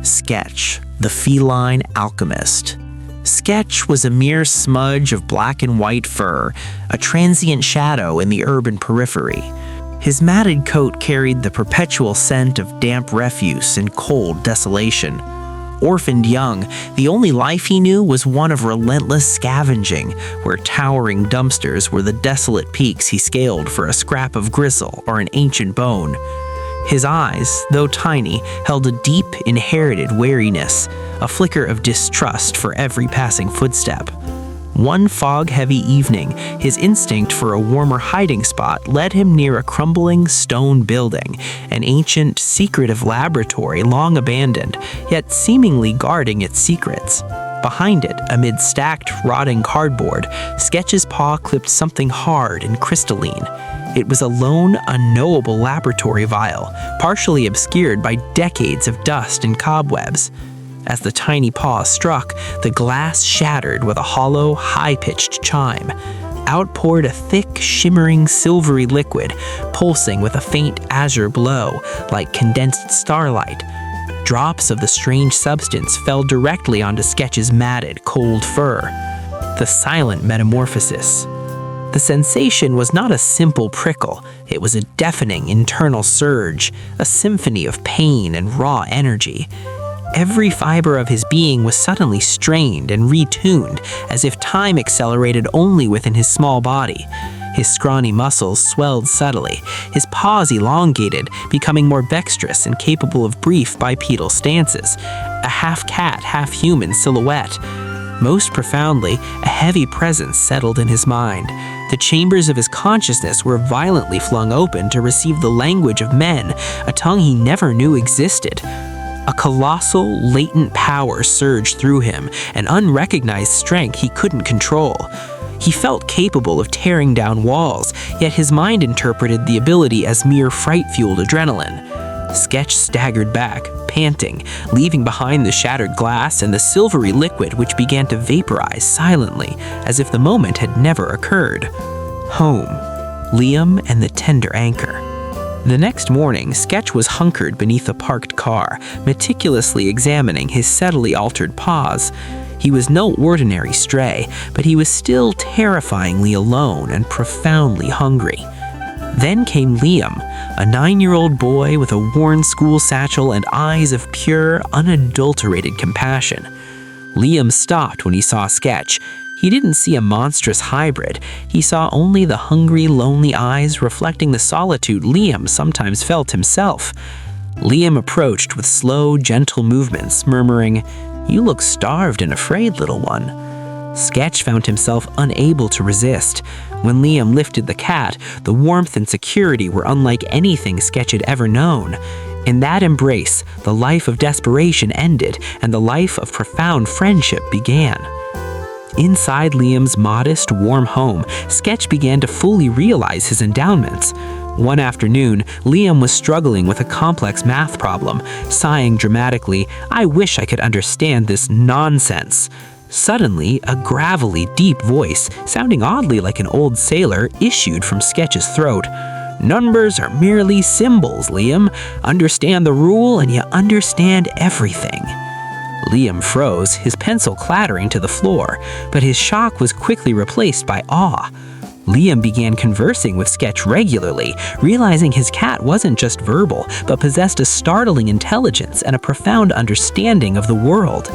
Sketch, the feline alchemist. Sketch was a mere smudge of black and white fur, a transient shadow in the urban periphery. His matted coat carried the perpetual scent of damp refuse and cold desolation. Orphaned young, the only life he knew was one of relentless scavenging, where towering dumpsters were the desolate peaks he scaled for a scrap of gristle or an ancient bone. His eyes, though tiny, held a deep, inherited wariness, a flicker of distrust for every passing footstep. One fog-heavy evening, his instinct for a warmer hiding spot led him near a crumbling stone building, an ancient, secretive laboratory long abandoned, yet seemingly guarding its secrets. Behind it, amid stacked, rotting cardboard, Sketch's paw clipped something hard and crystalline. It was a lone, unknowable laboratory vial, partially obscured by decades of dust and cobwebs. As the tiny paw struck, the glass shattered with a hollow, high-pitched chime. Out poured a thick, shimmering, silvery liquid, pulsing with a faint azure glow, like condensed starlight. Drops of the strange substance fell directly onto Sketch's matted, cold fur. The silent metamorphosis. The sensation was not a simple prickle. It was a deafening internal surge, a symphony of pain and raw energy. Every fiber of his being was suddenly strained and retuned, as if time accelerated only within his small body. His scrawny muscles swelled subtly, his paws elongated, becoming more dexterous and capable of brief bipedal stances, a half-cat, half-human silhouette. Most profoundly, a heavy presence settled in his mind. The chambers of his consciousness were violently flung open to receive the language of men, a tongue he never knew existed. A colossal, latent power surged through him, an unrecognized strength he couldn't control. He felt capable of tearing down walls, yet his mind interpreted the ability as mere fright-fueled adrenaline. Sketch staggered back, panting, leaving behind the shattered glass and the silvery liquid which began to vaporize silently, as if the moment had never occurred. Home. Liam and the tender anchor. The next morning, Sketch was hunkered beneath a parked car, meticulously examining his subtly altered paws. He was no ordinary stray, but he was still terrifyingly alone and profoundly hungry. Then came Liam, a 9-year-old boy with a worn school satchel and eyes of pure, unadulterated compassion. Liam stopped when he saw Sketch. He didn't see a monstrous hybrid. He saw only the hungry, lonely eyes reflecting the solitude Liam sometimes felt himself. Liam approached with slow, gentle movements, murmuring, "You look starved and afraid, little one." Sketch found himself unable to resist. When Liam lifted the cat, the warmth and security were unlike anything Sketch had ever known. In that embrace, the life of desperation ended and the life of profound friendship began. Inside Liam's modest, warm home, Sketch began to fully realize his endowments. One afternoon, Liam was struggling with a complex math problem, sighing dramatically, "I wish I could understand this nonsense." Suddenly, a gravelly, deep voice, sounding oddly like an old sailor, issued from Sketch's throat. "Numbers are merely symbols, Liam. Understand the rule and you understand everything." Liam froze, his pencil clattering to the floor, but his shock was quickly replaced by awe. Liam began conversing with Sketch regularly, realizing his cat wasn't just verbal, but possessed a startling intelligence and a profound understanding of the world.